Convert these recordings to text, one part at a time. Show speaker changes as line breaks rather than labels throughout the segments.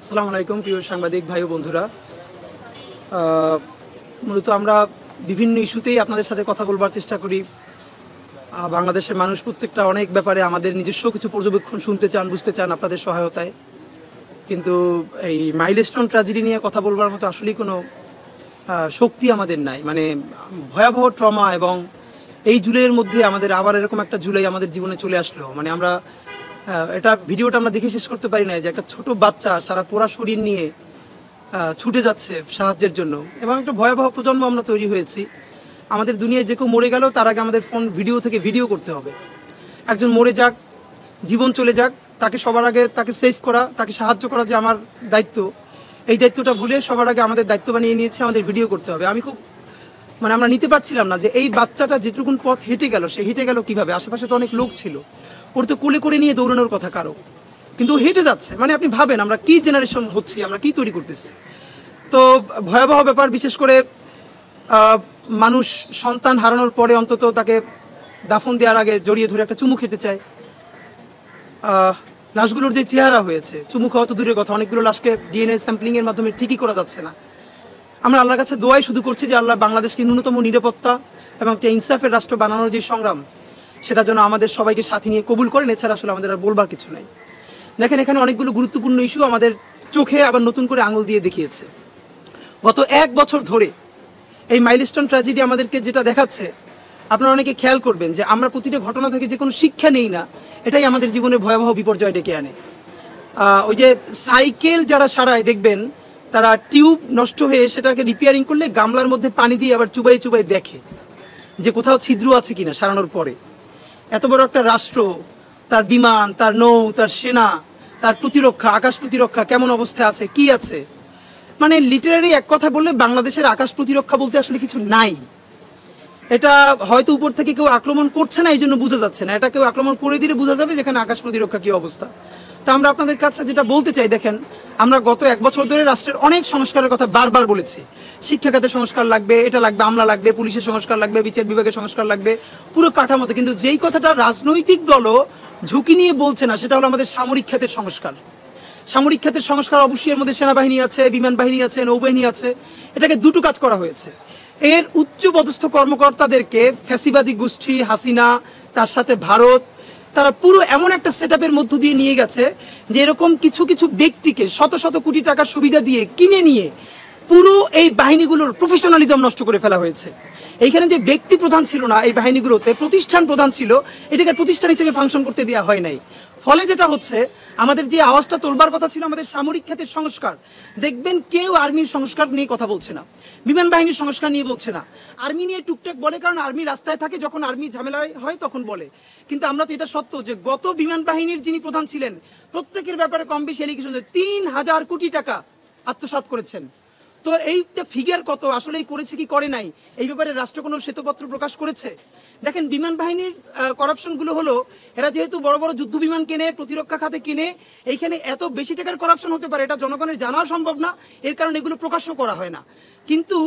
আসসালামু আলাইকুম প্রিয় সাংবাদিক ভাই ও বন্ধুরা। মূলত আমরা বিভিন্ন ইস্যুতেই আপনাদের সাথে কথা বলবার চেষ্টা করি। বাংলাদেশের মানুষ প্রত্যেকটা অনেক ব্যাপারে আমাদের নিজস্ব কিছু পর্যবেক্ষণ শুনতে চান, বুঝতে চান আপনাদের সহায়তায়। কিন্তু এই মাইলস্টোন ট্র্যাজেডি নিয়ে কথা বলবার মতো আসলেই কোনো শক্তি আমাদের নাই। মানে ভয়াবহ ট্রমা এবং এই জুলাইয়ের মধ্যে আমাদের আবার এরকম একটা জুলাই আমাদের জীবনে চলে আসলো। মানে আমরা এটা ভিডিওটা আমরা দেখে শেষ করতে পারি না যে একটা ছোট বাচ্চা সারা পোড়া শরীর নিয়ে ছুটে যাচ্ছে সাহায্যের জন্য, এবং একটা ভয়াবহ প্রজন্ম আমরা তৈরি হয়েছি। আমাদের দুনিয়ায় যে কেউ মরে গেল তার আগে আমাদের ফোন ভিডিও থেকে ভিডিও করতে হবে। একজন মরে যাক, জীবন চলে যাক, তাকে সবার আগে তাকে সেভ করা, তাকে সাহায্য করা যে আমার দায়িত্ব, এই দায়িত্বটা ভুলে সবার আগে আমাদের দায়িত্ব বানিয়ে নিয়েছে আমাদের ভিডিও করতে হবে। আমি খুব আমরা নিতে পারছিলাম না যে এই বাচ্চাটা যেটুকুন পথ হেঁটে গেল, সে হেঁটে গেল কিভাবে? আশেপাশে তো অনেক লোক ছিল, ওর তো কোলে করে নিয়ে দৌড়ানোর কথা কারো, কিন্তু হেঁটে যাচ্ছে। মানে আপনি ভাবেন আমরা কি জেনারেশন হচ্ছি, আমরা কি তৈরি করতেছি। তো ভয়াবহ ব্যাপার। বিশেষ করে মানুষ সন্তান হারানোর পরে অন্তত তাকে দাফন দেওয়ার আগে জড়িয়ে ধরে একটা চুমু খেতে চায়। লাশগুলোর যে চেহারা হয়েছে, চুমু খাওয়া তো দূরের কথা, অনেকগুলো লাশকে ডিএনএ স্যাম্পলিং এর মাধ্যমে ঠিকই করা যাচ্ছে না। আমরা আল্লাহর কাছে দোয়াই শুধু করছি যে আল্লাহ বাংলাদেশকে ন্যূনতম নিরাপত্তা এবং একটা ইনসাফের রাষ্ট্র বানানোর যে সংগ্রাম, সেটা যেন আমাদের সবাইকে সাথে নিয়ে কবুল করেন। এছাড়া আসলে আমাদের আর বলবার কিছু নাই। দেখেন, এখানে অনেকগুলো গুরুত্বপূর্ণ ইস্যু আমাদের চোখে আবার নতুন করে আঙুল দিয়ে দেখিয়েছে। গত 1 বছর ধরে এই মাইলস্টোন ট্র্যাজেডি আমাদেরকে যেটা দেখাচ্ছে, আপনারা অনেকে খেয়াল করবেন যে আমরা প্রতিটা ঘটনা থেকে যে কোনো শিক্ষা নেই না, এটাই আমাদের জীবনে ভয়াবহ বিপর্যয় ডেকে আনে। ওই যে সাইকেল যারা সারায় দেখবেন, তারা টিউব নষ্ট হয়ে সেটাকে রিপেয়ারিং করলে গামলার মধ্যে পানি দিয়ে আবার চুবাই চুবাই দেখে যে কোথাও ছিদ্র আছে কিনা সারানোর পরে। এত বড় একটা রাষ্ট্র, তার বিমান, তার নৌ, তার সেনা, তার প্রতিরক্ষা, আকাশ প্রতিরক্ষা কেমন অবস্থায় আছে, কি আছে, মানে লিটারারি এক কথা বললে বাংলাদেশের আকাশ প্রতিরক্ষা বলতে আসলে কিছু নাই। এটা হয়তো উপর থেকে কেউ আক্রমণ করছে না এই জন্য বোঝা যাচ্ছে না, এটা কেউ আক্রমণ করে দিলে বোঝা যাবে যেখানে আকাশ প্রতিরক্ষা কি অবস্থা। তা আমরা আপনাদের কাছে যেটা বলতে চাই, দেখেন আমরা গত 1 বছর ধরে রাষ্ট্রের অনেক সংস্কারের কথা বারবার বলেছি। শিক্ষা খাতে সংস্কার লাগবে, এটা লাগবে, আমলা লাগবে, পুলিশের সংস্কার লাগবে, বিচার বিভাগের সংস্কার লাগবে, পুরো কাঠামোতে। কিন্তু যেই কথাটা রাজনৈতিক দলও ঝুঁকি নিয়ে বলছে না, সেটা হলো আমাদের সামরিক খাতের সংস্কার। সামরিক খাতের সংস্কার অবশ্যই এর মধ্যে সেনাবাহিনী আছে, বিমান বাহিনী আছে, নৌবাহিনী আছে। এটাকে দুটো কাজ করা হয়েছে। এর উচ্চ পদস্থ কর্মকর্তাদেরকে ফ্যাসিবাদী গোষ্ঠী হাসিনা, তার সাথে ভারত, তারা পুরো এমন একটা সেটআপের মধ্য দিয়ে নিয়ে গেছে যে এরকম কিছু কিছু ব্যক্তিকে শত শত কোটি টাকার সুবিধা দিয়ে কিনে নিয়ে পুরো এই বাহিনীগুলোর প্রফেশনালিজম নষ্ট করে ফেলা হয়েছে। এইখানে যে ব্যক্তি প্রধান ছিল না এই বাহিনীগুলোতে, প্রতিষ্ঠান প্রধান ছিল, এটাকে প্রতিষ্ঠান হিসেবে ফাংশন করতে দেওয়া হয় নাই। ফলে যেটা হচ্ছে, আমাদের যে আওয়াজটা তোলবার কথা ছিল আমাদের সামরিক খাতের সংস্কার, দেখবেন কেউ আর্মির সংস্কার নিয়ে কথা বলছে না, বিমান বাহিনীর সংস্কার নিয়ে বলছে না। আর্মি নিয়ে টুকটাক বলে, কারণ আর্মি রাস্তায় থাকে, যখন আর্মি ঝামেলায় হয় তখন বলে। কিন্তু আমরা তো এটা সত্য যে গত বিমান বাহিনীর যিনি প্রধান ছিলেন, প্রত্যেকের ব্যাপারে কম বেশি এলিগেশন 3000 কোটি টাকা আত্মসাৎ করেছেন। তো এইটা ফিগার কত, আসলে করেছে কি করে নাই, এই ব্যাপারে রাষ্ট্র কোনো শ্বেতপত্র প্রকাশ করেছে? দেখেন, বিমান বাহিনীর করাপশনগুলো হলো, এরা যেহেতু বড় বড় যুদ্ধ বিমান কেনে, প্রতিরক্ষা খাতে কিনে, এইখানে এত বেশি টাকার করাপশন হতে পারে এটা জনগণের জানা সম্ভব না, এর কারণে এগুলো প্রকাশও করা হয় না। কিন্তু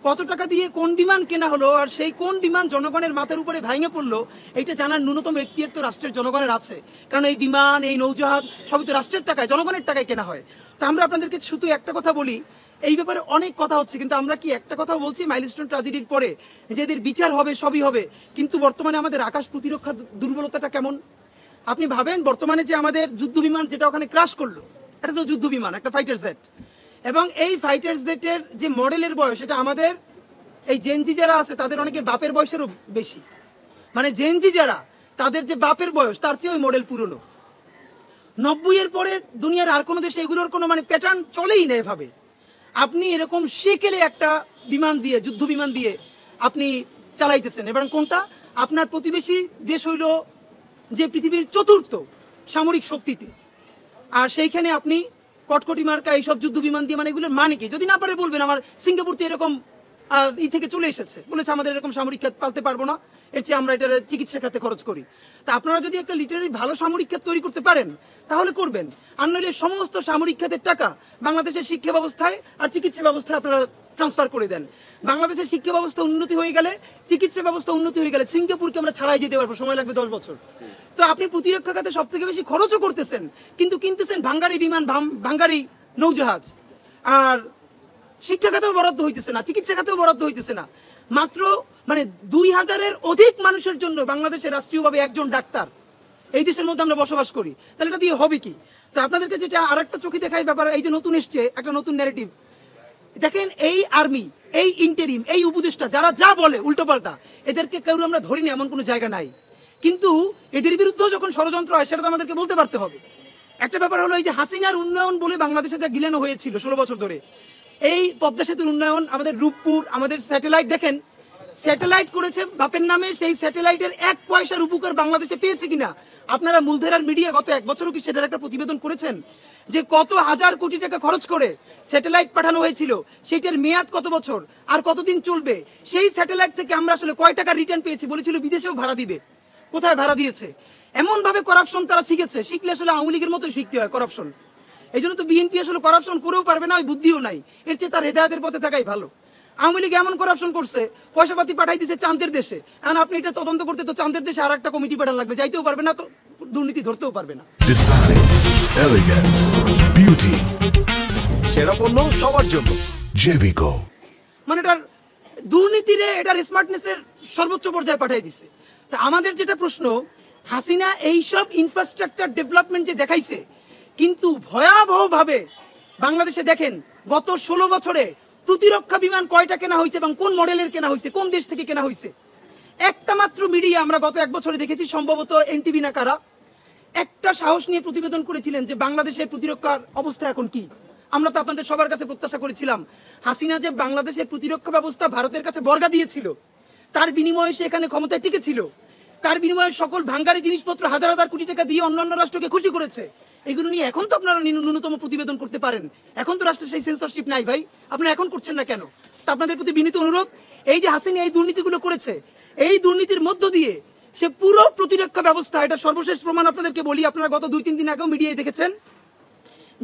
কত টাকা দিয়ে কোন বিমান কেনা হলো আর সেই কোন বিমান জনগণের মাথার উপরে ভেঙে পড়লো, এইটা জানার ন্যূনতম এখতিয়ার তো রাষ্ট্রের জনগণের আছে। কারণ এই বিমান, এই নৌজাহাজ সবই তো রাষ্ট্রের টাকায়, জনগণের টাকায় কেনা হয়। তা আমরা আপনাদেরকে শুধু একটা কথা বলি, এই ব্যাপারে অনেক কথা হচ্ছে, কিন্তু আমরা কি একটা কথা বলছি মাইলস্টোন ট্র্যাজেডির পরে যে এদের বিচার হবে, সবই হবে, কিন্তু বর্তমানে আমাদের আকাশ প্রতিরক্ষার দুর্বলতাটা কেমন? আপনি ভাবেন, বর্তমানে যে আমাদের যুদ্ধ বিমান যেটা ওখানে ক্রাশ করলো, এটা তো যুদ্ধ বিমান, একটা ফাইটার জেট, এবং এই ফাইটার জেটের যে মডেলের বয়স, এটা আমাদের এই জেনজি যারা আছে তাদের অনেকের বাপের বয়সেরও বেশি। মানে জেনজি যারা, তাদের যে বাপের বয়স তার চেয়ে ওই মডেল পুরনো। 90-এর পরে দুনিয়ার আর কোনো দেশে এগুলোর কোনো মানে প্যাটার্ন চলেই না এভাবে। আপনি এরকম সেকেলে একটা বিমান দিয়ে, যুদ্ধ বিমান দিয়ে আপনি চালাইতেছেন, এবং কোনটা আপনার প্রতিবেশী দেশ হইল যে পৃথিবীর 4র্থ সামরিক শক্তিতে, আর সেইখানে আপনি কটকটি মার্কা এইসব যুদ্ধ বিমান দিয়ে, মানে এগুলোর মানে কি? যদি না পারে বলবেন আমার সিঙ্গাপুর তো এরকম থেকে চলে এসেছে, বলেছে আমাদের এরকম সামরিক খাত পালতে পারবো না, এর চেয়ে আমরা এটা চিকিৎসা খাতে খরচ করি। তা আপনারা যদি একটা লিটারারি ভালো সামরিক খাত তৈরি করতে পারেন তাহলে করবেন, আর নইলে সমস্ত সামরিক খাতের টাকা বাংলাদেশের শিক্ষা ব্যবস্থায় আর চিকিৎসা ব্যবস্থায় আপনারা ট্রান্সফার করে দেন। বাংলাদেশের শিক্ষা ব্যবস্থা উন্নতি হয়ে গেলে, চিকিৎসা ব্যবস্থা উন্নতি হয়ে গেলে সিঙ্গাপুরকে আমরা ছাড়াই যেতে পারবো, সময় লাগবে 10 বছর। তো আপনি প্রতিরক্ষা খাতে সব থেকে বেশি খরচও করতেছেন, কিন্তু কিনতেছেন ভাঙ্গারি বিমান, ভাঙ্গারি নৌজাহাজ, আর শিক্ষা খাতেও বরাদ্দ হইতেছে না, চিকিৎসা খাতেও বরাদ্দ হইতেছে না। মাত্র মানে 2000-এর অধিক মানুষের জন্য বাংলাদেশে রাষ্ট্রীয়ভাবে একজন ডাক্তার। এই দেশের মধ্যে আমরা বসবাস করি, তাহলে এটা দিয়ে হবে কি? তো আপনাদেরকে যেটা আর একটা চোখে দেখায় ব্যাপার, এই যে নতুন এসছে একটা নতুন ন্যারেটিভ, দেখেন এই আর্মি, এই ইন্টারিম, এই উপদেষ্টা যারা যা বলে উল্টোপাল্টা, এদেরকে কেউ আমরা ধরিনি এমন কোনো জায়গা নাই, কিন্তু এদের বিরুদ্ধেও যখন ষড়যন্ত্র হয় সেটা তো আমাদেরকে বলতে পারতে হবে। একটা ব্যাপার হলো এই যে হাসিনার উন্নয়ন বলে বাংলাদেশে যা গিলানো হয়েছিল 16 বছর ধরে, এই পদ্মা সেতুর উন্নয়ন, আমাদের রূপপুর, আমাদের স্যাটেলাইট, দেখেন স্যাটেলাইট করেছে বাপের নামে, সেই স্যাটেলাইটের 1 পয়সার উপকার বাংলাদেশে পেয়েছে কিনা আপনারা মূলধারার মিডিয়া গত 1 বছরও কি সেটার একটা প্রতিবেদন করেছেন? যে কত হাজার কোটি টাকা খরচ করে স্যাটেলাইট পাঠানো হয়েছিল, সেটার মেয়াদ কত বছর আর কতদিন চলবে, সেই স্যাটেলাইট থেকে আমরা আসলে কয় টাকা রিটার্ন পেয়েছি? বলেছিল বিদেশেও ভাড়া দিবে, কোথায় ভাড়া দিয়েছে? এমন ভাবে করাপশন তারা শিখেছে, শিখলে আসলে আওয়ামী লীগের মতোই শিখতে হয় করাপশন। এই জন্য তো বিএনপি আসলে করাপশন করেও পারবে না, ওই বুদ্ধিও নাই, এর চেয়ে তার হেদায়েতের পথে থাকাই ভালো। আওয়ামী লীগ এমন করাপশন করছে, পয়সাপাতি পাঠাই দিচ্ছে চাঁদের দেশে, এখন আপনি এটা তদন্ত করতে তো চাঁদের দেশে আর একটা কমিটি পাঠানো লাগবে, যাইতেও পারবে না, তো দুর্নীতি ধরতেও পারবে না।
ডিজাইন, এলিগেন্স, বিউটি, সেরা পণ্য সবার জন্য জেভিকো।
মানে এটার দুর্নীতিরে এটার স্মার্টনেসের সর্বোচ্চ পর্যায়ে পাঠাই দিচ্ছে। তা আমাদের যেটা প্রশ্ন, হাসিনা এইসব ইনফ্রাস্ট্রাকচার ডেভেলপমেন্ট যে দেখাইছে, কিন্তু ভয়াবহভাবে বাংলাদেশে দেখেন গত 16 বছরে প্রতিরক্ষা বিমান কয়টা কেনা হয়েছে এবং কোন মডেলের কেনা হয়েছে, কোন দেশ থেকে কেনা হয়েছে? একটা মাত্র মিডিয়া আমরা গত 1 বছরে দেখেছি, সম্ভবত এনটিভি না কারা, একটা সাহস নিয়ে প্রতিবেদন করেছিলেন যে বাংলাদেশের প্রতিরক্ষার অবস্থা এখন কি। আমরা তো আপনাদের সবার কাছে প্রত্যাশা করেছিলাম হাসিনা যে বাংলাদেশের প্রতিরক্ষা ব্যবস্থা ভারতের কাছে বর্গা দিয়েছিল, তার বিনিময়ে সে এখানে ক্ষমতায় টিকেছিল, তার বিনিময়ে সকল ভাঙ্গারি জিনিসপত্র হাজার হাজার কোটি টাকা দিয়ে অন্যান্য রাষ্ট্রকে খুশি করেছে। এগুলো নিয়ে এখন তো আপনারা ন্যূনতম প্রতিবেদন করতে পারেন, এখন তো রাষ্ট্রের সেই সেন্সরশিপ নাই ভাই, আপনারা এখন করছেন না কেন? তা আপনাদের প্রতি বিনীত অনুরোধ, এই যে হাসিনা এই দুর্নীতিগুলো করেছে, এই দুর্নীতির মধ্য দিয়ে সে পুরো প্রতিরক্ষা ব্যবস্থা, এটা সর্বশেষ প্রমাণ আপনাদেরকে বলি, আপনারা গত 2-3 দিন আগেও মিডিয়ায় দেখেছেন,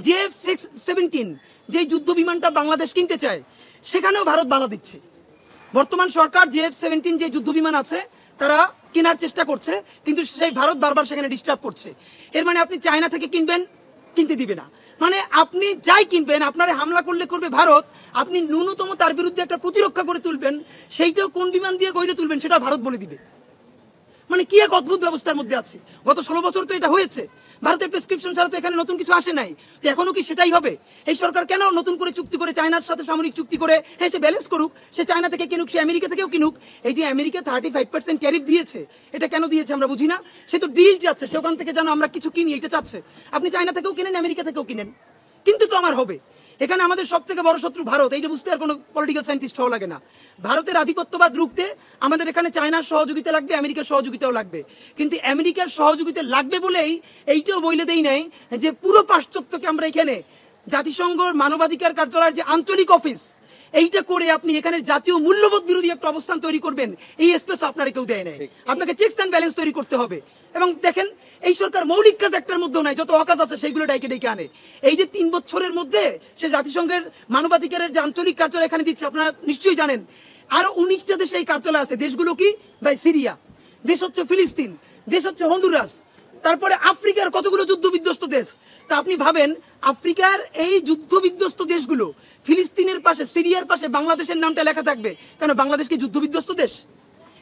JF-17 যে যুদ্ধ বিমানটা বাংলাদেশ কিনতে চায়, সেখানেও ভারত বাধা দিচ্ছে। বর্তমান সরকার JF-17 যে যুদ্ধ বিমান আছে তারা কেনার চেষ্টা করছে, কিন্তু সেই ভারত বারবার সেখানে ডিস্টার্ব করছে। এর মানে আপনি চায়না থেকে কিনবেন, কিনতে দিবে না, মানে আপনি যাই কিনবেন আপনারা হামলা করলে করবে ভারত, আপনি ন্যূনতম তার বিরুদ্ধে একটা প্রতিরক্ষা করে তুলবেন, সেইটাও কোন বিমান দিয়ে গড়ে তুলবেন সেটা ভারত বলে দিবে। মানে কি এক অদ্ভুত ব্যবস্থার মধ্যে আছে। গত 16 বছর তো এটা হয়েছে, ভারতের প্রেসক্রিপশন ছাড়া তো এখানে নতুন কিছু আসে নাই, তো এখনো কি সেটাই হবে? এই সরকার কেন নতুন করে চুক্তি করে চায়নার সাথে সামরিক চুক্তি করে, হ্যাঁ সে ব্যালেন্স করুক, সে চায়না থেকে কিনুক, সে আমেরিকা থেকেও কিনুক। এই যে আমেরিকা 35% ট্যারিফ দিয়েছে, এটা কেন দিয়েছে আমরা বুঝি না। সে তো ডিল চাচ্ছে, সে ওখান থেকে যেন আমরা কিছু কিনি এটা চাচ্ছে। আপনি চায়না থেকেও কিনেন, আমেরিকা থেকেও কিনেন, কিন্তু তো আমার হবে। এখানে আমাদের সব থেকে বড় শত্রু ভারত, এইটা বুঝতে আর কোনো পলিটিক্যাল সায়েন্টিস্ট হওয়া লাগে না। ভারতের আধিপত্যবাদ রুখতে আমাদের এখানে চায়নার সহযোগিতা লাগবে, আমেরিকার সহযোগিতাও লাগবে, কিন্তু আমেরিকার সহযোগিতা লাগবে বলেই এইটাও বলে দেই নাই যে পুরো পাশ্চাত্যকে আমরা এখানে জাতিসংঘের মানবাধিকার কার্যালয়ের যে আঞ্চলিক অফিস, এইটা করে আপনি এখানে জাতীয় মূল্যবোধ বিরোধী একটা অবস্থান তৈরি করবেন, এই স্পেস আপনারা কেউ দেয় নাই। আপনাকে চেকস অ্যান্ড ব্যালেন্স তৈরি করতে হবে। এবং দেখেন এই সরকার মৌলিক কাজ একটার মধ্যেও নাই, যত অকাজ আছে সেইগুলো ডাইকে ডেকে আনে। এই যে 3 বছরের মধ্যে সে জাতিসংঘের মানবাধিকারের যে আঞ্চলিক কার্যালয় এখানে দিচ্ছে, আপনারা নিশ্চয়ই জানেন আরো 19টা দেশে এই কার্যালয় আছে। দেশগুলো কি ভাই? সিরিয়া, দেশ হচ্ছে ফিলিস্তিন, দেশ হচ্ছে হন্ডুরাস, তারপরে আফ্রিকার কতগুলো যুদ্ধ বিধ্বস্ত দেশ। তা আপনি ভাবেন আফ্রিকার এই যুদ্ধ বিধ্বস্ত দেশগুলো, ফিলিস্তিনের পাশে সিরিয়ার পাশে বাংলাদেশের নামটা লেখা থাকবে কেন? বাংলাদেশ কি যুদ্ধ বিধ্বস্ত দেশ?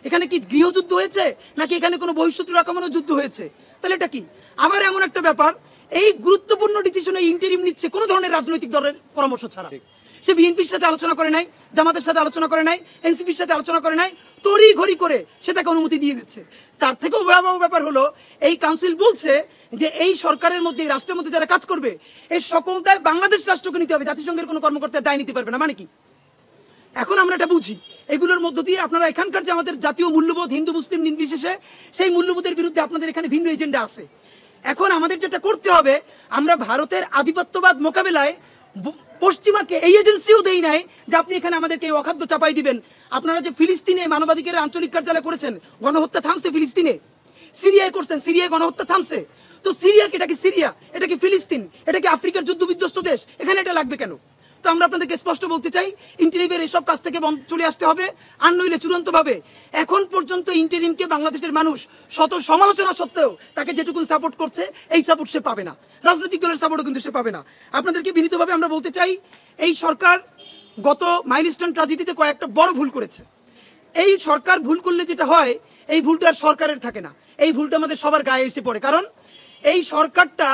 এখানে কি গৃহযুদ্ধ হয়েছে নাকি এখানে কোনো বহিঃশত্রুর আক্রমণের যুদ্ধ হয়েছে? তাহলে এটা কি? আবার এমন একটা ব্যাপার, এই গুরুত্বপূর্ণ ডিসিশনে ইন্টারিম নিচ্ছে কোনো ধরনের রাজনৈতিক দলের পরামর্শ ছাড়া। সে বিএনপির সাথে আলোচনা করে নাই, জামাতের সাথে আলোচনা করে নাই, এনসিপির সাথে আলোচনা করে নাই, তড়ি ঘড়ি করে সে তাকে অনুমতি দিয়ে দিচ্ছে। তার থেকেও ভয়াবহ ব্যাপার হলো এই কাউন্সিল বলছে যে এই সরকারের মধ্যে, এই রাষ্ট্রের মধ্যে যারা কাজ করবে এই সকল দায় বাংলাদেশ রাষ্ট্রকে নিতে হবে, জাতিসংঘের কোনো কর্মকর্তা দায় নিতে পারবে না। মানে কি? এখন আমরা এটা বুঝি, এগুলোর মধ্য দিয়ে আপনারা এখানকার যে আমাদের জাতীয় মূল্যবোধ, হিন্দু মুসলিম নির্বিশেষে, সেই মূল্যবোধের বিরুদ্ধে আপনাদের এখানে ভিন্ন এজেন্ডা আছে। এখন আমাদের যেটা করতে হবে, আমরা ভারতের আধিপত্যবাদ মোকাবেলায় পশ্চিমাকে এই এজেন্সিও দেই নাই যে আপনি এখানে আমাদেরকে এই অখাদ্য চাপাই দিবেন। আপনারা যে ফিলিস্তিনে মানবাধিকারের আঞ্চলিক কার্যালয় করেছেন, গণহত্যা থামছে ফিলিস্তিনে, সিরিয়ায় করছেন, সিরিয়ায় গণহত্যা থামছে, তো সিরিয়া, এটা কি সিরিয়া, এটা কি ফিলিস্তিন, এটা কি আফ্রিকার যুদ্ধ বিধ্বস্ত দেশ? এখানে এটা লাগবে কেন? তো আমরা আপনাদেরকে স্পষ্ট বলতে চাই, ইন্টারিমের এইসব কাজ থেকে চলে আসতে হবে, আর নইলে চূড়ান্তভাবে এখন পর্যন্ত ইন্টারিমকে বাংলাদেশের মানুষ শত সমালোচনা সত্ত্বেও তাকে যেটুকু সাপোর্ট করছে এই সাপোর্ট সে পাবে না, রাজনৈতিক দলের সাপোর্টও কিন্তু সে পাবে না। আপনাদেরকে বিনীতভাবে আমরা বলতে চাই, এই সরকার গত মাইলস্টোন ট্র্যাজেডিতে কয়েকটা বড় ভুল করেছে। এই সরকার ভুল করলে যেটা হয়, এই ভুলটা আর সরকারের থাকে না, এই ভুলটা আমাদের সবার গায়ে এসে পড়ে। কারণ এই সরকারটা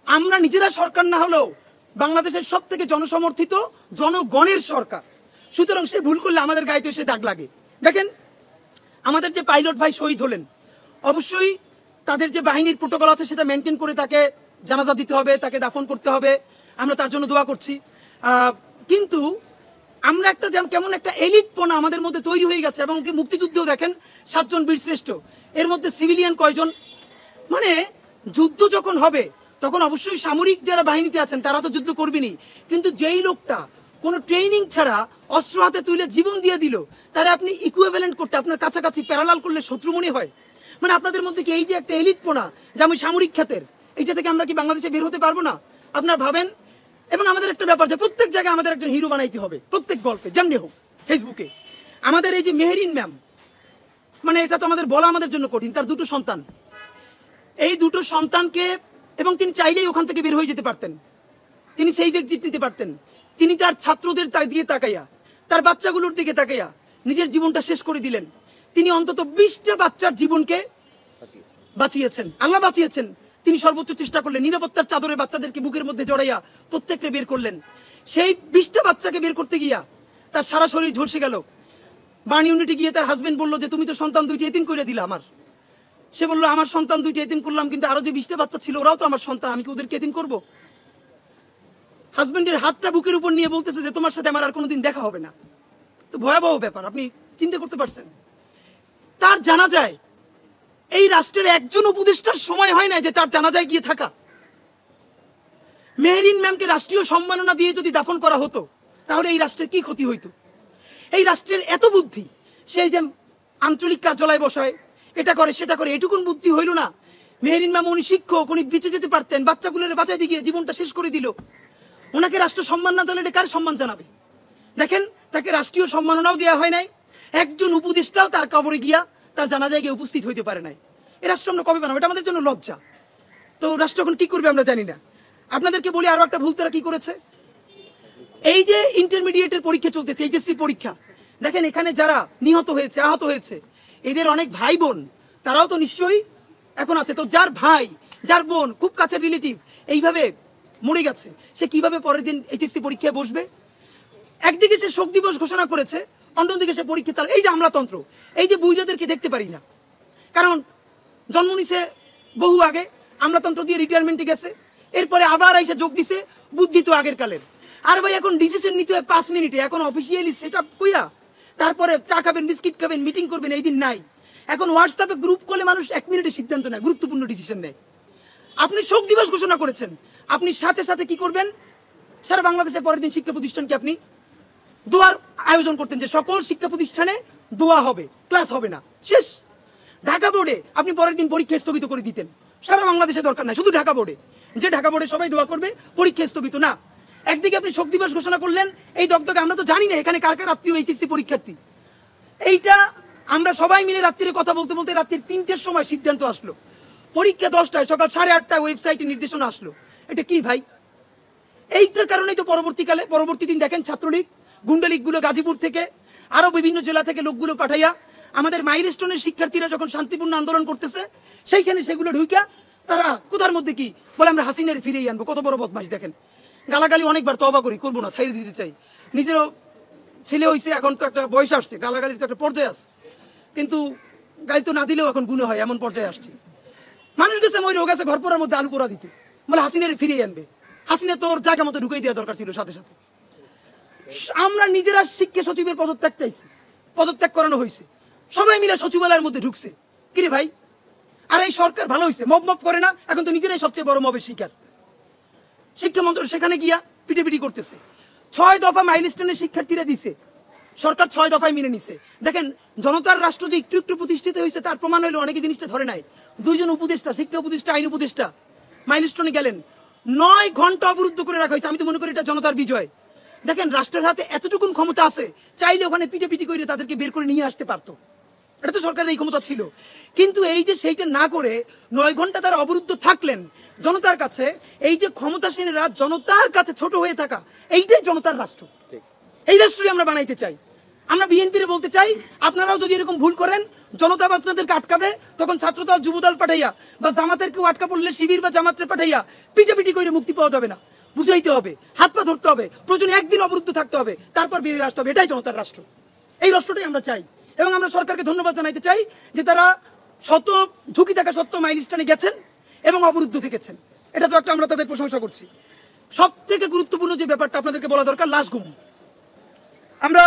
আমরা নিজেরা সরকার না হলেও বাংলাদেশের সব থেকে জনসমর্থিত জনগণের সরকার, সুতরাং সে ভুল করলে আমাদের গায়ে তো এসে দাগ লাগে। দেখেন, আমাদের যে পাইলট ভাই শহীদ হলেন, অবশ্যই তাদের যে বাহিনীর প্রোটোকল আছে সেটা মেনটেন করে তাকে জানাজা দিতে হবে, তাকে দাফন করতে হবে, আমরা তার জন্য দোয়া করছি। কিন্তু আমরা একটা কেমন একটা এলিটপনা আমাদের মধ্যে তৈরি হয়ে গেছে। এবং মুক্তিযুদ্ধেও দেখেন 7 জন বীরশ্রেষ্ঠ, এর মধ্যে সিভিলিয়ান কয়জন? মানে যুদ্ধ যখন হবে তখন অবশ্যই সামরিক যারা বাহিনীতে আছেন তারা তো যুদ্ধ করবেনই, কিন্তু যেই লোকটা কোনো ট্রেনিং ছাড়া অস্ত্র হাতে তুলে জীবন দিয়ে দিল, তারা আপনি ইকুইভ্যালেন্ট করতে আপনার কাছাকাছি প্যারালাল করলে শত্রু মনে হয়? মানে আপনাদের মধ্যে কি এই যে একটা এলিটপনা যে আমি সামরিক খাতের, এইটা থেকে আমরা কি বাংলাদেশে বের হতে পারবো না? আপনারা ভাবেন। এবং আমাদের একটা ব্যাপার যে প্রত্যেক জায়গায় আমাদের একজন হিরো বানাইতে হবে, প্রত্যেক গল্পে যেমনি হোক। ফেসবুকে আমাদের এই যে মেহেরিন ম্যাম, মানে এটা তো আমাদের বলা আমাদের জন্য কঠিন, তার 2টো সন্তান, এই 2টো সন্তানকে, এবং তিনি চাইলেই ওখান থেকে বের হয়ে যেতে পারতেন, তিনি সেই এক্সিট নিতে পারতেন। তিনি তার ছাত্রদের দিয়ে তাকাইয়া, তার বাচ্চাগুলোর দিকে তাকাইয়া নিজের জীবনটা শেষ করে দিলেন। তিনি অন্তত 20টা বাচ্চার জীবনকে বাঁচিয়েছেন, আল্লাহ বাঁচিয়েছেন। তিনি সর্বোচ্চ চেষ্টা করলেন, নিরাপত্তার চাদরে বাচ্চাদেরকে বুকের মধ্যে জড়াইয়া প্রত্যেককে বের করলেন। সেই 20টা বাচ্চাকে বের করতে গিয়া তার সারা শরীর ঝলসে গেল। বার্ন ইউনিটে গিয়ে তার হাজবেন্ড বললো যে তুমি তো সন্তান 2টি এতিম করে দিলা আমার। সে বললো আমার সন্তান 2টি এতিম করলাম, কিন্তু আরো যে 20টা বাচ্চা ছিল ওরাও তো আমার সন্তান, আমি কি ওদেরকে এতিম করবো? হাজবেন্ডের হাতটা বুকের উপর নিয়ে বলতেছে যে তোমার সাথে আমার আর কোনোদিন দেখা হবে না। তো ভয়াবহ ব্যাপার, আপনি চিন্তা করতে পারছেন? তার জানাজায় এই রাষ্ট্রের একজন উপদেষ্টার সময় হয় না যে তার জানাজায় গিয়ে থাকা। মেহেরিন ম্যামকে রাষ্ট্রীয় সম্মাননা দিয়ে যদি দাফন করা হতো তাহলে এই রাষ্ট্রের কি ক্ষতি হইতো? এই রাষ্ট্রের এত বুদ্ধি, সেই যে আঞ্চলিক কার্যালয় বসায়, এটা করে সেটা করে, এটুকুন বুদ্ধি হইল না? মেহেরিন ম্যাম উনি শিক্ষক, উনি বেঁচে যেতে পারতেন, বাচ্চাগুলোর বাঁচাইতে গিয়ে জীবনটা শেষ করে দিল। ওনাকে রাষ্ট্র সম্মান না জানালে কার সম্মান জানাবে? দেখেন, তাকে রাষ্ট্রীয় সম্মাননাও দেওয়া হয় নাই, একজন উপদেষ্টাও তার কবরে গিয়া তার জানাজায় গিয়ে উপস্থিত হইতে পারে নাই। এই রাষ্ট্র আমরা কবে বানাবো? এটা আমাদের জন্য লজ্জা। তো রাষ্ট্র এখন কি করবে আমরা জানি না। আপনাদেরকে বলি আরো একটা ভুল তারা কি করেছে। এই যে ইন্টারমিডিয়েটের পরীক্ষা চলতেছে, এইচএসসি পরীক্ষা, দেখেন এখানে যারা নিহত হয়েছে, আহত হয়েছে, এদের অনেক ভাই বোন তারাও তো নিশ্চয়ই এখন আছে। তো যার ভাই, যার বোন, খুব কাছের রিলেটিভ এইভাবে মরে গেছে, সে কিভাবে পরের দিন এইচএসসি পরীক্ষায় বসবে? একদিকে সে শোক দিবস ঘোষণা করেছে, অন্যদিকে সে পরীক্ষা চালায়। এই যে আমলাতন্ত্র, এই যে বুইরাদেরকে দেখতে পারি না, কারণ জন্ম নিছে বহু আগে, আমলাতন্ত্র দিয়ে রিটায়ারমেন্টে গেছে, এরপরে আবার এসে যোগ দিছে, বুদ্ধি তো আগের কালের। আর ভাই এখন ডিসিশন নিতে হয় 5 মিনিটে, এখন অফিসিয়ালি সেট আপ কইয়া তারপরে চা খাবেন, বিস্কিট খাবেন, মিটিং করবেন, এই দিন নাই। এখন হোয়াটসঅ্যাপে গ্রুপ কলে মানুষ 1 মিনিটে সিদ্ধান্ত নেয়, গুরুত্বপূর্ণ ডিসিশন নেয়। আপনি শোক দিবস ঘোষণা করেছেন, আপনি সাথে সাথে কি করবেন? সারা বাংলাদেশে পরের দিন শিক্ষা প্রতিষ্ঠানকে আপনি দোয়ার আয়োজন করতেন যে সকল শিক্ষা প্রতিষ্ঠানে দোয়া হবে, ক্লাস হবে না, শেষ। ঢাকা বোর্ডে আপনি পরের দিন পরীক্ষা স্থগিত করে দিতেন। সারা বাংলাদেশে দরকার নাই, শুধু ঢাকা বোর্ডে, যে ঢাকা বোর্ডে সবাই দোয়া করবে, পরীক্ষা স্থগিত না। একদিকে আপনি শোক দিবস ঘোষণা করলেন, এই দগদগে আমরা তো জানি না এখানে কার কার আত্মীয় এইচএসসি পরীক্ষার্থী। এইটা আমরা সবাই মিলে রাত্রিরে কথা বলতে বলতে রাত্রির 3টের সময় সিদ্ধান্ত আসলো, পরীক্ষা 10টায়, সকাল 8:30টায় ওয়েবসাইটে নির্দেশনা আসলো। এটা কি ভাই? এইটার কারণেই তো পরবর্তী দিন দেখেন ছাত্রলীগ, গুন্ডালীগ গুলো গাজীপুর থেকে আরো বিভিন্ন জেলা থেকে লোকগুলো পাঠাইয়া আমাদের মাইলস্টোনের শিক্ষার্থীরা যখন শান্তিপূর্ণ আন্দোলন করতেছে সেইখানে সেগুলো ঢুইকা তারা কোথার মধ্যে কি বলে আমরা হাসিনার ফিরিয়ে আনবো। কত বড় বদমাশ দেখেন। গালাগালি অনেকবার তওবা করি, করবো না, ছাইড়ে দিতে চাই। নিজেরও ছেলে হইছে, এখন তো একটা বয়স আসছে, গালাগালির তো একটা পর্যায়ে আছে, কিন্তু গালি তো না দিলেও এখন গুণ হয়, এমন পর্যায়ে আসছে। মানুষ গেছে মই রোগ আছে ঘর পড়ার মধ্যে আলু পোড়া দিতে, বলে হাসিনার ফিরিয়ে আনবে। হাসিনা তোর জায়গা মতো ঢুকাই দেওয়া দরকার ছিল সাথে সাথে। আমরা নিজেরা শিক্ষা সচিবের পদত্যাগ চাইছি, পদত্যাগ করানো হয়েছে, সবাই মিলে সচিবালয়ের মধ্যে ঢুকছে। কিরে ভাই, আর এই সরকার ভালো হয়েছে, মব করে না, এখন তো নিজেরাই সবচেয়ে বড় মবের শিকার। শিক্ষা মন্ত্রী সেখানে গিয়া পিটিপিটি করতেছে। 6 দফা মাইলস্টোনের শিক্ষার্থীরা দিছে, সরকার 6 দফায় মেনে নিছে। দেখেন, জনতার রাষ্ট্র যে একটু একটু প্রতিষ্ঠিত হয়েছে তার প্রমাণ হলো অনেকে জিনিসটা ধরে নাই। 2 জন উপদেষ্টা, শিক্ষা উপদেষ্টা, আইন উপদেষ্টা মাইলস্টোনে গেলেন, 9 ঘন্টা অবরুদ্ধ করে রাখা হয়েছে। আমি তো মনে করি এটা জনতার বিজয়। দেখেন রাষ্ট্রের হাতে এতটুকুন ক্ষমতা আছে, চাইলে ওখানে পিটি করে তাদেরকে বের করে নিয়ে আসতে পারতো। এটা তো সরকারের এই ক্ষমতা ছিল। কিন্তু এই যে সেইটা না করে 9 ঘন্টা তারা অবরুদ্ধ থাকলেন জনতার কাছে, এই যে ক্ষমতাসীনরা জনতার কাছে ছোট হয়ে থাকা, এইটাই জনতার রাষ্ট্র। এই রাষ্ট্রই আমরা বানাইতে চাই। আমরা বিএনপিরে বলতে চাই, আপনারাও যদি এরকম ভুল করেন, জনতা আপনাদেরকে আটকাবে, তখন ছাত্রদল যুবদল পাঠাইয়া বা জামাতের কেউ আটকা পড়লে শিবির বা জামাতের পাঠাইয়া পিটি করে মুক্তি পাওয়া যাবে না। বুঝাইতে হবে, হাত পা ধরতে হবে, প্রয়োজনে একদিন অবরুদ্ধ থাকতে হবে, তারপর বেরিয়ে আসতে হবে। এটাই জনতার রাষ্ট্র। এই রাষ্ট্রটাই আমরা চাই এবং আমরা সরকারকে ধন্যবাদ জানাইতে চাই যে তারা শত ঝুঁকি থাকা সত্ত্বেও মাইলস্টোনে গেছেন এবং অবরুদ্ধ থেকেছেন। এটা তো একটা আমরা তাদের প্রশংসা করছি। সব থেকে গুরুত্বপূর্ণ যে ব্যাপারটা আপনাদেরকে বলা দরকার, লাশ গুম। আমরা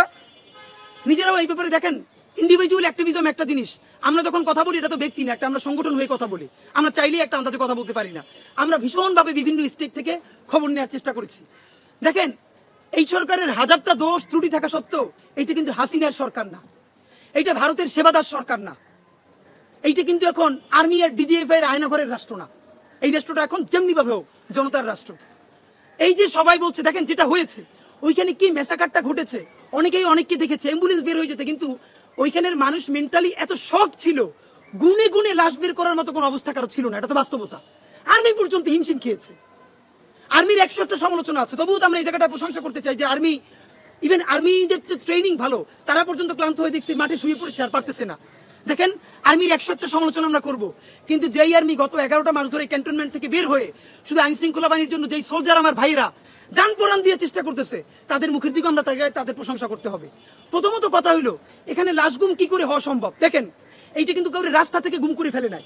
নিজেরাও এই ব্যাপারে দেখেন, ইন্ডিভিজুয়াল অ্যাক্টিভিজম একটা জিনিস। আমরা যখন কথা বলি এটা তো ব্যক্তি না, একটা আমরা সংগঠন হয়ে কথা বলি। আমরা চাইলেই একটা আন্দাজে কথা বলতে পারি না। আমরা ভীষণভাবে বিভিন্ন স্টেট থেকে খবর নেওয়ার চেষ্টা করেছি। দেখেন, এই সরকারের হাজারটা দোষ ত্রুটি থাকা সত্ত্বেও এইটা কিন্তু হাসিনার সরকার না, এইটা ভারতের সেবাদার সরকার না, এইটা কিন্তু এখন আর্মি আর ডিজিএফ এর আয়নাঘরের রাষ্ট্র না। এই রাষ্ট্রটা এখন যেমনি ভাবে হোক জনতার রাষ্ট্র। এই যে সবাই বলছে, দেখেন যেটা হয়েছে ওইখানে কি মেসাকারটা ঘটেছে, অনেকেই অনেককে দেখেছে অ্যাম্বুলেন্স বের হয়ে যেতে, কিন্তু ওইখানের মানুষ মেন্টালি এত শক ছিল, গুনে গুনে লাশ বের করার মতো কোনো অবস্থা কারো ছিল না। এটা তো বাস্তবতা। আর্মি পর্যন্ত হিমশিম খেয়েছে। আর্মির 101টা সমালোচনা আছে, তবুও তো আমরা এই জায়গাটা প্রশংসা করতে চাই যে আর্মি, ইভেন আর্মিদের ট্রেনিং ভালো, তারা পর্যন্ত ক্লান্ত হয়ে দেখছি মাঠে শুয়ে পড়েছে, আর পারতেছে না। দেখেন, আর্মির 101টা সমালোচনা আমরা করব, কিন্তু যেই আর্মি গত 11টা মাস ধরে ক্যান্টনমেন্ট থেকে বের হয়ে শুধু আইন শৃঙ্খলা বাহিনীর জন্য যেই সোলজার আমার ভাইরা জান প্রাণ দিয়ে চেষ্টা করতেছে, তাদের মুখের দিকে আমরা তাদের প্রশংসা করতে হবে। প্রথমত কথা হইলো, এখানে লাশ গুম কি করে হওয়া সম্ভব? দেখেন, এইটা কিন্তু কাউরে রাস্তা থেকে গুম করে ফেলে নাই।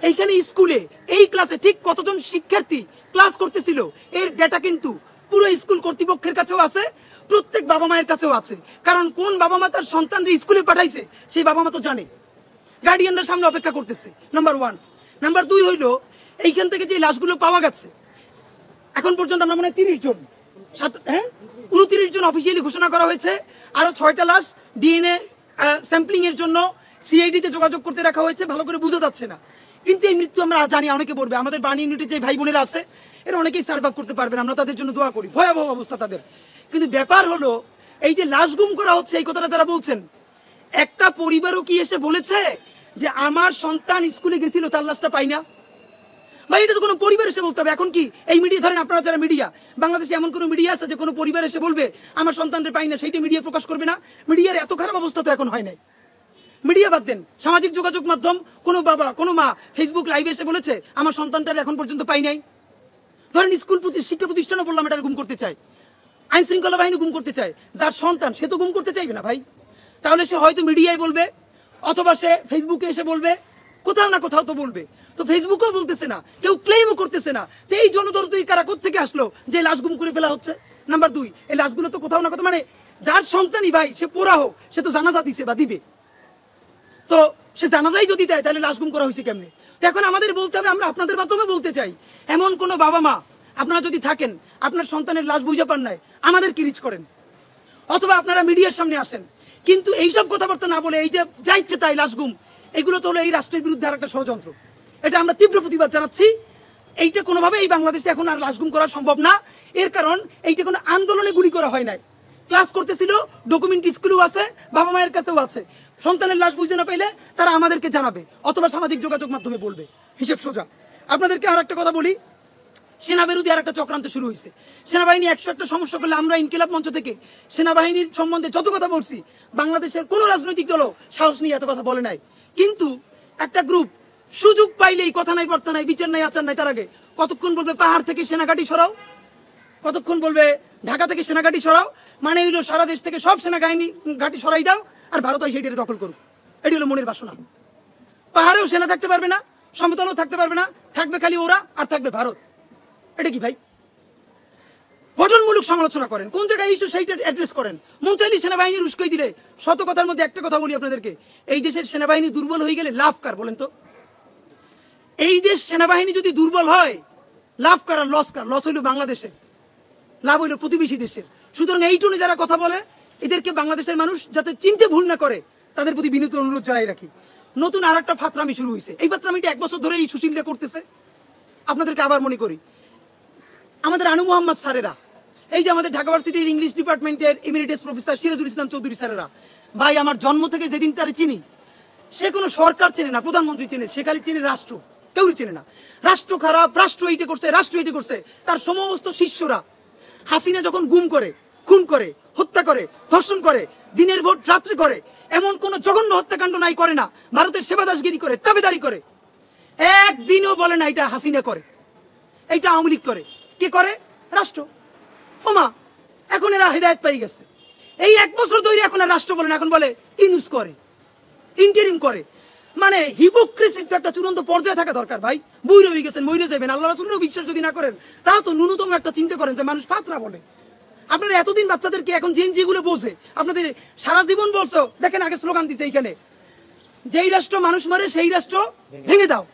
এইখানে স্কুলে এই ক্লাসে ঠিক কতজন শিক্ষার্থী ক্লাস করতেছিল এর ডেটা কিন্তু পুরো স্কুল কর্তৃপক্ষের কাছেও আছে, প্রত্যেক বাবা মায়ের কাছেও আছে। কারণ কোন বাবা মা তার সন্তানরা স্কুলে পাঠাইছে সেই বাবা মা তো জানে, গার্ডিয়ানরা সামনে অপেক্ষা করতেছে। নাম্বার 1। নাম্বার 2 হইলো, এইখান থেকে যে লাশগুলো পাওয়া গেছে এখন পর্যন্ত আমরা মনে হয় 30 জন, 29 জন অফিসিয়ালি ঘোষণা করা হয়েছে। আরো 6টা লাশ ডিএনএ স্যাম্পলিং এর জন্য সিআইডি তে যোগাযোগ করতে রাখা হয়েছে। ভালো করে বোঝা যাচ্ছে না, কিন্তু এই মৃত্যু আমরা জানি অনেকে বলবে, আমাদের বার্ন ইউনিটে যে ভাই বোনেরা আছে এরা অনেকেই সার্ভাইভ করতে পারবেন, আমরা তাদের জন্য দোয়া করি। ভয়াবহ অবস্থা তাদের। কিন্তু ব্যাপার হলো, এই যে লাশ গুম করা হচ্ছে এই কথাটা যারা বলছেন, একটা পরিবারও কি এসে বলেছে যে আমার সন্তান স্কুলে গেছিল তার লাশটা পাই না? ভাই, এটা তো কোনো পরিবার এসে বলতে হবে। এখন কি এই মিডিয়া, ধরেন আপনারা যারা মিডিয়া, বাংলাদেশে এমন কোনো মিডিয়া আছে যে কোনো পরিবার এসে বলবে আমার সন্তানরে পাই না, সেইটা মিডিয়া প্রকাশ করবে না? মিডিয়ার এত খারাপ অবস্থা তো এখন হয় নাই। মিডিয়া বাদ দেন, সামাজিক যোগাযোগ মাধ্যম, কোনো বাবা কোনো মা ফেসবুক লাইভে এসে বলেছে আমার সন্তানটার এখন পর্যন্ত পাই নাই? ধরেন স্কুল শিক্ষা প্রতিষ্ঠানও বললাম এটা গুম করতে চায়, আইন শৃঙ্খলা বাহিনী গুম করতে চায়, যার সন্তান সে তো গুম করতে চাইবে না ভাই। তাহলে সে হয়তো মিডিয়ায় বলবে, অথবা সে ফেসবুকে এসে বলবে, কোথাও না কোথাও তো বলবে। তো ফেসবুকেও বলতেছে না, কেউ ক্লেমও করতেছে না। তো এই জনদরদি কারা কোত্থেকে আসলো যে লাশ গুম করে ফেলা হচ্ছে? নাম্বার 2, এই লাশগুলো তো কোথাও না কোথাও, মানে যার সন্তানই ভাই সে পোড়া হোক, সে তো জানাজা দিছে বা দিবে, তো সে জানাজাই যদি দেয় তাহলে লাশ গুম করা হয়েছে কেমনে? তো এখন আমাদের বলতে হবে, আমরা আপনাদের মাধ্যমে বলতে চাই, এমন কোনো বাবা মা আপনারা যদি থাকেন, আপনার সন্তানের লাশ বুঝে পান নাই, আমাদের কি রিচ করেন, অথবা আপনারা মিডিয়ার সামনে আসেন। কিন্তু এইসব কথাবার্তা না বলে এই যে যা ইচ্ছে তাই লাশ গুম, এগুলো তো হলো এই রাষ্ট্রের বিরুদ্ধে আর একটা ষড়যন্ত্র। এটা আমরা তীব্র প্রতিবাদ জানাচ্ছি। এইটা কোনোভাবে এই বাংলাদেশে এখন আর লাশ গুম করা সম্ভব না। এর কারণ এইটা কোনো আন্দোলনে গুলি করা হয় নাই, ক্লাস করতেছিল, ডকুমেন্ট স্কুলেও আছে, বাবা মায়ের কাছেও আছে। সন্তানের লাশ বুঝে না পাইলে তারা আমাদেরকে জানাবে, অথবা সামাজিক যোগাযোগ মাধ্যমে বলবে, হিসেব সোজা। আপনাদেরকে আর একটা কথা বলি, সেনা বিরোধী আর একটা চক্রান্ত শুরু হয়েছে। সেনাবাহিনী 101টা সমস্যা করলে আমরা ইনকিলাব মঞ্চ থেকে সেনাবাহিনীর সম্বন্ধে যত কথা বলছি, বাংলাদেশের কোনো রাজনৈতিক দলও সাহস নিয়ে এত কথা বলে নাই। কিন্তু একটা গ্রুপ সুযোগ পাইলেই কথা নাই বার্তা নাই, বিচার নাই আচার নাই, তার আগে কতক্ষণ বলবে পাহাড় থেকে সেনাঘাটি সরাও, কতক্ষণ বলবে ঢাকা থেকে সেনাঘাটি সরাও, মানে হইলো সারা দেশ থেকে সব সেনাবাহিনী ঘাটি সরাই দাও আর ভারত সেটি দখল করুক। এটি হলো মনের বাসনা। পাহাড়েও সেনা থাকতে পারবে না, সমতলেও থাকতে পারবে না, থাকবে খালি ওরা আর থাকবে ভারত। এটা কি ভাই? গঠনমূলক সমালোচনা করেন, কোন জায়গায় ইস্যু সেইটা অ্যাড্রেস করেন। মন চাইলে সেনাবাহিনীর উস্কাই দিলে, শত কথার মধ্যে একটা কথা বলি আপনাদেরকে, এই দেশের সেনাবাহিনী দুর্বল হয়ে গেলে লাভ কার বলেন তো? এই দেশ সেনাবাহিনী যদি দুর্বল হয়, লাভ কার আর লস কার? লস হইল বাংলাদেশে, লাভ হইল প্রতিবেশী দেশের। সুতরাং এই টোনে যারা কথা বলে, এদেরকে বাংলাদেশের মানুষ যাতে চিনতে ভুল না করে, তাদের প্রতি বিনীত অনুরোধ জানাই রাখি। নতুন আর একটা ফাতরামি শুরু হয়েছে। এই ফাতরামিটা 1 বছর ধরে এই সুশীলরা করতেছে। আপনাদেরকে আবার মনে করি, আমাদের আনু মোহাম্মদ স্যারেরা এই যে আমাদের ঢাকা ভার্সিটির ইংলিশ ডিপার্টমেন্টের এমিরিটাস প্রফেসর সিরাজুল ইসলাম চৌধুরী স্যারেরা, ভাই আমার জন্ম থেকে যেদিন তারে চিনি, সে কোনো সরকার চেনে না, প্রধানমন্ত্রী চেনে, সে খালি চেনে রাষ্ট্র, কেউই চেনে না। রাষ্ট্র খারাপ, রাষ্ট্র এইটা করছে, রাষ্ট্র এইটা করছে। তার সমস্ত শিষ্যরা হাসিনা যখন গুম করে, খুন করে, হত্যা করে, ধর্ষণ করে, দিনের ভোট রাত্রে করে, এমন কোন জঘন্য হত্যাকাণ্ড নাই করে না, ভারতের সেবাদাসগিরি করে, তাবেদারি করে, একদিনও বলে না এটা হাসিনা করে, এইটা আওয়ামী লীগ করে। কে করে? রাষ্ট্র। ওমা, এখন এরা হেদায়েত পেয়ে গেছে। এই 1 বছর ধরে এখন আর রাষ্ট্র বলে না, এখন বলে ইউনুস করে, ইন্টারিম করে। মানে হিপোক্রেসির তো একটা চূড়ান্ত পর্যায়ে থাকা দরকার ভাই। বইরে হয়ে গেছেন, বইরে যাবেন। আল্লাহ রাসূলেরও বিশ্বাস যদি না করেন, তাও তো ন্যূনতম একটা চিন্তা করেন যে মানুষ ফাতরা বলে। আপনারা এতদিন বাচ্চাদেরকে এখন যেগুলো বলছে, আপনাদের সারা জীবন বলছো। দেখেন আগে স্লোগান দিছে এইখানে, যেই রাষ্ট্র মানুষ মারে সেই রাষ্ট্র ভেঙে দাও।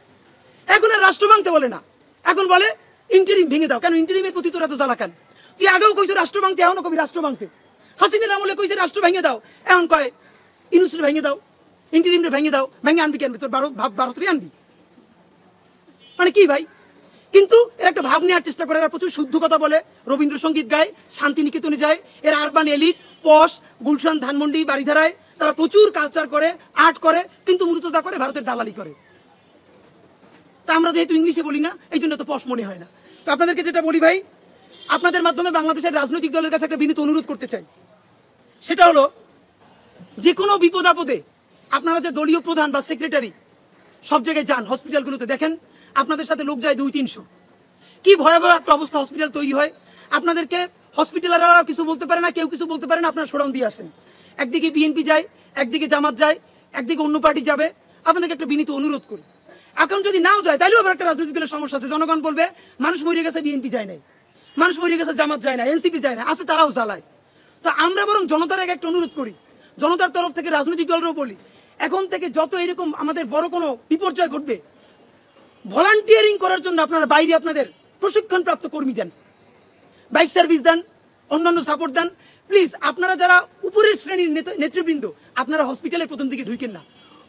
এখন আর রাষ্ট্র ভাঙতে বলে না, এখন বলে ইন্টারিম ভেঙে দাও। কেন ইন্টারিমের প্রতি তোরা তো জ্বালা কেন? তুই আগেও কইছো রাষ্ট্র ভাঙতে, এখনো কবি রাষ্ট্র ভাঙতে। হাসিনার আমলে কইছে রাষ্ট্র ভেঙে দাও, এখন কয় ইউনুসরে ভেঙে দাও, ইন্টারিমরে ভেঙে দাও। ভেঙে আনবি কেন? তোর ভারতেরই আনবি। মানে কি ভাই? কিন্তু এর একটা ভাব নেওয়ার চেষ্টা করে। এরা প্রচুর শুদ্ধ কথা বলে, রবীন্দ্রসঙ্গীত গায়, শান্তিনিকেতনে যায়। এরা আরবান এলিট, পশ, গুলশান, ধানমন্ডি, বাড়িধারায় তারা প্রচুর কালচার করে, আর্ট করে, কিন্তু মূলত যা করে ভারতের দালালি করে। তা আমরা যেহেতু ইংলিশে বলি না, এই জন্য তো পশ মনে হয় না। তো আপনাদেরকে যেটা বলি ভাই, আপনাদের মাধ্যমে বাংলাদেশের রাজনৈতিক দলের কাছে একটা বিনীত অনুরোধ করতে চাই। সেটা হলো, যে কোনো বিপদ আপদে আপনারা যে দলীয় প্রধান বা সেক্রেটারি সব জায়গায় যান, হসপিটালগুলোতে দেখেন আপনাদের সাথে লোক যায় 200-300। কি ভয়াবহ একটা অবস্থা হসপিটাল তৈরি হয়। আপনাদেরকে হসপিটালেরা কিছু বলতে পারে না, কেউ কিছু বলতে পারে না, আপনারা শোডাউন দিয়ে আসেন। একদিকে বিএনপি যায়, একদিকে জামাত যায়, একদিকে অন্য পার্টি যাবে। আপনাদেরকে একটা বিনীত অনুরোধ করি, এখন যদি নাও যায় তাইলেও আবার একটা রাজনৈতিক দলের সমস্যা আছে। জনগণ বলবে মানুষ মরে গেছে, বিএনপি যায় নাই, মানুষ মরে গেছে, জামাত যায় না, এনসিপি যায় না, আছে তারাও জ্বালায়। তো আমরা বরং জনতার আগে একটা অনুরোধ করি, জনতার তরফ থেকে রাজনৈতিক দলরাও বলি, এখন থেকে যত এরকম আমাদের বড় কোনো বিপর্যয় ঘটবে, ভলান্টিয়ারিং করার জন্য আপনারা বাইরে আপনাদের প্রশিক্ষণপ্রাপ্ত কর্মী দেন, বাইক সার্ভিস দেন, অন্যান্য সাপোর্ট দেন। প্লিজ আপনারা যারা উপরের শ্রেণীর নেতৃবৃন্দ, আপনারা হসপিটালের প্রথম দিকে ঢুকেন না।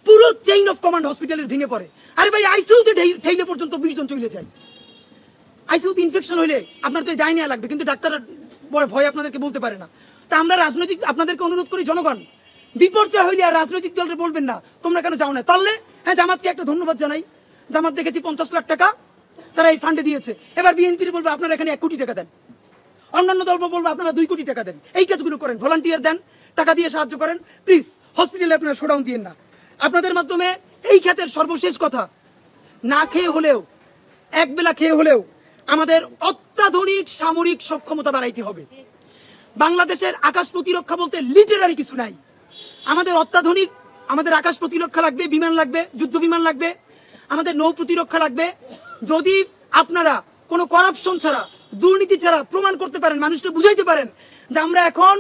পুরো চেইন অফ কমান্ড হসপিটালের ভেঙে পড়ে। আরে ভাই, আইসিইউতে ঠেইলে পর্যন্ত 20 জন চলে যায়। আইসিইউতে ইনফেকশন হইলে আপনার তো দায় নেওয়া লাগবে, কিন্তু ডাক্তার ভয় আপনাদেরকে বলতে পারে না। তা আমরা রাজনৈতিক আপনাদেরকে অনুরোধ করি, জনগণ বিপর্যয় হইলে আর রাজনৈতিক দলকে বলবেন না তোমরা কেন যাও না। পারলে হ্যাঁ, জামাতকে একটা ধন্যবাদ জানাই। জামাত দেখেছি 50 লাখ টাকা তারা এই ফান্ডে দিয়েছে। এবার বিএনপির বলবো আপনারা এখানে 1 কোটি টাকা দেন, অন্যান্য দল বলবো আপনারা 2 কোটি টাকা দেন। এই কাজগুলো করেন, ভলান্টিয়ার দেন, টাকা দিয়ে সাহায্য করেন। প্লিজ হসপিটালে আপনারা শোডাউন দিয়েন না। আপনাদের মাধ্যমে এই ক্ষেত্রের সর্বশেষ কথা, না খেয়ে হলেও, একবেলা খেয়ে হলেও আমাদের অত্যাধুনিক সামরিক সক্ষমতা বাড়াইতে হবে। বাংলাদেশের আকাশ প্রতিরক্ষা বলতে লিটারারি কিছু নাই। আমাদের অত্যাধুনিক, আমাদের আকাশ প্রতিরক্ষা লাগবে, বিমান লাগবে, যুদ্ধ বিমান লাগবে, আমাদের নৌ প্রতিরক্ষা লাগবে। যদি আপনারা কোনো করাপশন ছাড়া, দুর্নীতি ছাড়া প্রমাণ করতে পারেন, মানুষকে বুঝাইতে পারেন যে আমরা এখন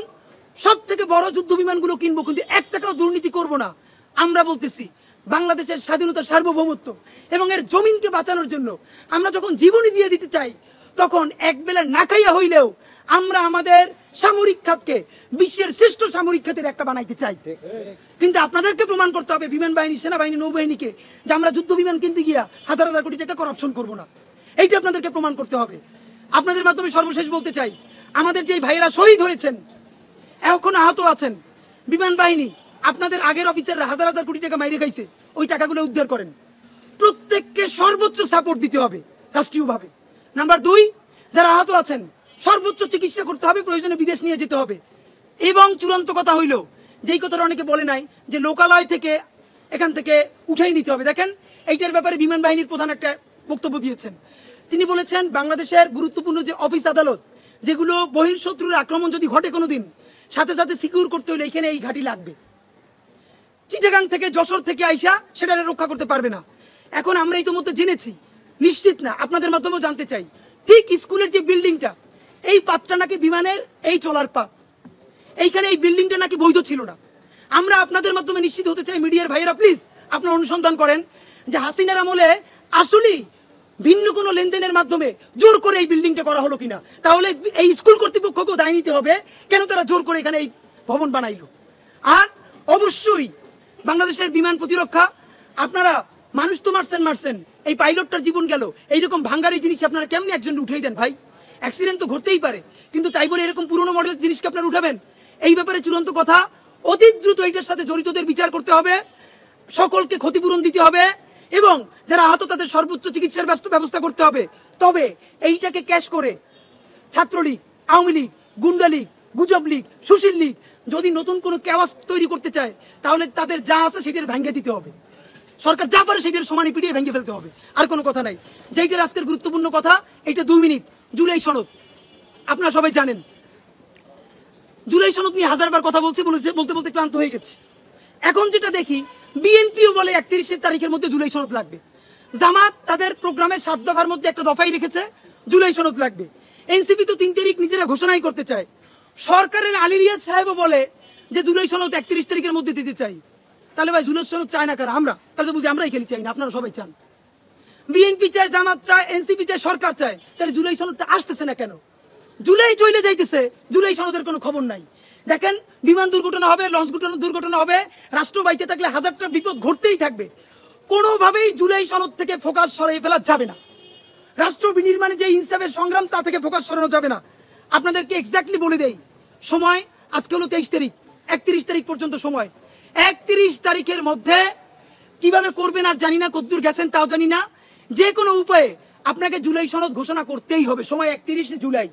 সব থেকে বড় যুদ্ধ বিমানগুলো কিনবো, কিন্তু 1 টাকাও দুর্নীতি করব না, আমরা বলতেছি বাংলাদেশের স্বাধীনতা, সার্বভৌমত্ব এবং এর জমিনকে বাঁচানোর জন্য আমরা যখন জীবনই দিয়ে দিতে চাই, তখন একবেলা না খাইয়া হইলেও আমরা আমাদের সামরিক খাতকে বিশ্বের শ্রেষ্ঠ সামরিক খাতের একটা বানাইতে চাই। কিন্তু আপনাদেরকে প্রমাণ করতে হবে, বিমান বাহিনী, সেনাবাহিনী, নৌবাহিনীকে, যে আমরা যুদ্ধ বিমান কিনতে গিয়া হাজার হাজার কোটি টাকা করাপশন করবো না। এইটা আপনাদেরকে প্রমাণ করতে হবে। আপনাদের মাধ্যমে সর্বশেষ বলতে চাই, আমাদের যে ভাইয়েরা শহীদ হয়েছেন, এখন আহত আছেন, বিমান বাহিনী আপনাদের আগের অফিসাররা হাজার হাজার কোটি টাকা মাইরে খাইছে, ওই টাকাগুলো উদ্ধার করেন। প্রত্যেককে সর্বোচ্চ সাপোর্ট দিতে হবে রাষ্ট্রীয়ভাবে। নাম্বার 2, যারা আহত আছেন সর্বোচ্চ চিকিৎসা করতে হবে, প্রয়োজনে বিদেশ নিয়ে যেতে হবে। এবং চূড়ান্ত কথা হইল, যেই কথাটা অনেকে বলে নাই, যে লোকালয় থেকে এখান থেকে উঠাই নিতে হবে। দেখেন এইটার ব্যাপারে বিমান বাহিনীর প্রধান একটা বক্তব্য দিয়েছেন। তিনি বলেছেন বাংলাদেশের গুরুত্বপূর্ণ যে অফিস আদালত, যেগুলো বহির্শত্রুর আক্রমণ যদি ঘটে কোনোদিন, সাথে সাথে সিকিউর করতে হলে এখানে এই ঘাঁটি লাগবে। চিটাগাং থেকে, যশোর থেকে আইসা সেটা রক্ষা করতে পারবে না। এখন আমরা ইতিমধ্যে জেনেছি, নিশ্চিত না, আপনাদের মাধ্যমেও জানতে চাই, ঠিক স্কুলের যে বিল্ডিংটা, এই পাতটা নাকি বিমানের এই চলার পাত, এইখানে এই বিল্ডিংটা নাকি বৈধ ছিল না। আমরা আপনাদের মাধ্যমে নিশ্চিত হতে চাই, মিডিয়ার ভাইয়েরা প্লিজ আপনারা অনুসন্ধান করেন যে হাসিনার আমলে আসলেই ভিন্ন কোনো লেনদেনের মাধ্যমে জোর করে এই বিল্ডিংটা করা হলো কিনা। তাহলে এই স্কুল কর্তৃপক্ষকেও দায় নিতে হবে, কেন তারা জোর করে এখানে এই ভবন বানাইলো। আর অবশ্যই বাংলাদেশের বিমান প্রতিরক্ষা, আপনারা মানুষ তো মারছেন, এই পাইলটটার জীবন গেল, এইরকম ভাঙ্গারি জিনিস আপনারা কেমনি একজন উঠেই দেন ভাই? অ্যাক্সিডেন্ট তো ঘটতেই পারে, কিন্তু তাই বলে এরকম পুরনো মডেল জিনিসকে আপনারা উঠাবেন? এই ব্যাপারে চূড়ান্ত কথা, অতি দ্রুত এটার সাথে জড়িতদের বিচার করতে হবে, সকলকে ক্ষতিপূরণ দিতে হবে এবং যারা আহত তাদের সর্বোচ্চ চিকিৎসার ব্যবস্থা করতে হবে। তবে এইটাকে ক্যাশ করে ছাত্রলীগ, আওয়ামী লীগ, গুন্ডা লীগ, গুজব লীগ, সুশীল লীগ যদি নতুন কোনো কেওয়াস তৈরি করতে চায়, তাহলে তাদের যা আছে সেটার ভেঙে দিতে হবে। সরকার যা পারে সেটার সমানে পিটিয়ে ভেঙে ফেলতে হবে, আর কোনো কথা নাই। যেইটার আজকের গুরুত্বপূর্ণ কথা, এইটা 2 মিনিট। জুলাই সনদ আপনারা সবাই জানেন। জুলাই সনদ নিয়ে হাজারবার কথা বলতে বলতে ক্লান্ত হয়ে গেছে। এখন যেটা দেখি, বিএনপিও বলে 31 তারিখের মধ্যে জুলাই সনদ লাগবে। জামাত তাদের প্রোগ্রামের 7 দফার মধ্যে একটা দফাই রেখেছে, জুলাই সনদ লাগবে। এনসিপি তো 3 তারিখ নিজেরা ঘোষণাই করতে চায়। সরকারের আলী রিয়াজ সাহেবও বলে যে জুলাই সনদ 31 তারিখের মধ্যে দিতে চাই। তাহলে ভাই জুলাই সনদ চায় না কারা? আমরা। তাহলে বুঝি আমরাই খেলি চাই না, আপনারা সবাই চান। বিএনপি চায়, জামাত চায়, এনসিপি চায়, সরকার চায়। তাহলে জুলাই সনদটা আসতেছে না কেন? জুলাই চলে যাইতেছে, জুলাই সনদের কোনো খবর নাই। দেখেন, বিমান দুর্ঘটনা হবে, লঞ্চ দুর্ঘটনা হবে, রাষ্ট্র বাইচে থাকলে হাজারটা বিপদ ঘটতেই থাকবে। কোনোভাবেই জুলাই সনদ থেকে ফোকাস সরিয়ে ফেলা যাবে না। রাষ্ট্র বিনির্মাণে যে ইনসাফের সংগ্রাম, তা থেকে ফোকাস সরানো যাবে না। আপনাদেরকে এক্স্যাক্টলি বলে দেই, সময় আজকে হলো 23 তারিখ, 31 তারিখ পর্যন্ত সময়। 31 তারিখের মধ্যে কিভাবে করবেন আর জানি না, কদ্দূর গেছেন তাও জানি না। যে কোনো উপায়ে আপনাকে জুলাই সনদ ঘোষণা করতেই হবে। সময় 31 জুলাই।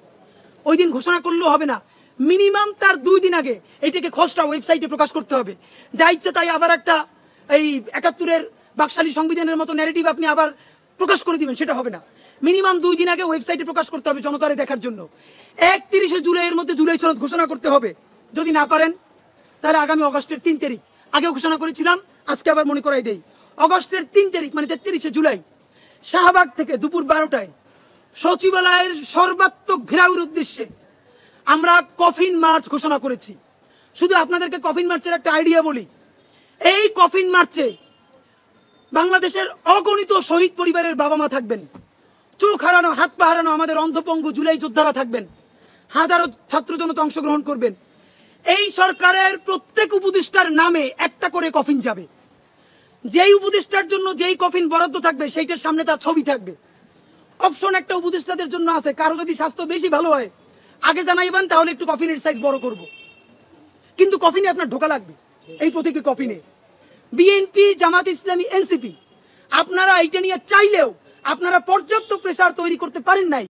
ওই দিন ঘোষণা করলেও হবে না, মিনিমাম তার 2 দিন আগে এটাকে খসড়া ওয়েবসাইটে প্রকাশ করতে হবে। যা ইচ্ছে তাই আবার একটা এই 71-এর বাকশালী সংবিধানের মতো ন্যারেটিভ আপনি আবার প্রকাশ করে দিবেন, সেটা হবে না। মিনিমাম 2 দিন আগে ওয়েবসাইটে প্রকাশ করতে হবে জনতারে দেখার জন্য। 31 জুলাইয়ের মধ্যে জুলাই সনদ ঘোষণা করতে হবে। যদি না পারেন তাহলে আগামী অগস্টের 3 তারিখ, আগেও ঘোষণা করেছিলাম, আজকে আবার মনে করাই দেই, অগস্টের 3 তারিখ মানে 33 জুলাই শাহবাগ থেকে দুপুর 12টায় সচিবালয়ের সর্বাত্মক ঘেরাওয়ের উদ্দেশ্যে আমরা কফিন মার্চ ঘোষণা করেছি। শুধু আপনাদেরকে কফিন মার্চের একটা আইডিয়া বলি। এই কফিন মার্চে বাংলাদেশের অগণিত শহীদ পরিবারের বাবা মা থাকবেন, চোখ হারানো, হাত পা হারানো আমাদের অন্ধপঙ্গু জুলাই যোদ্ধারা থাকবেন, হাজারো ছাত্র জনতা অংশগ্রহণ করবেন। এই সরকারের প্রত্যেক উপদেষ্টার নামে একটা করে কফিন যাবে। যেই উপদেষ্টার জন্য যেই কফিন বরাদ্দ থাকবে, সেইটার সামনে তার ছবি থাকবে। অপশন একটা উপদেষ্টাদের জন্য আছে, কারো যদি স্বাস্থ্য বেশি ভালো হয় আগে জানাইবেন, তাহলে একটু কফিনের সাইজ বড় করব। কিন্তু কফিনে আপনার ঢোকা লাগবে, এই প্রতীকী কফিনে। বিএনপি, জামাত ইসলামী, এনসিপি আপনারা এইটা নিয়ে চাইলেও আপনারা পর্যাপ্ত প্রেসার তৈরি করতে পারেন নাই।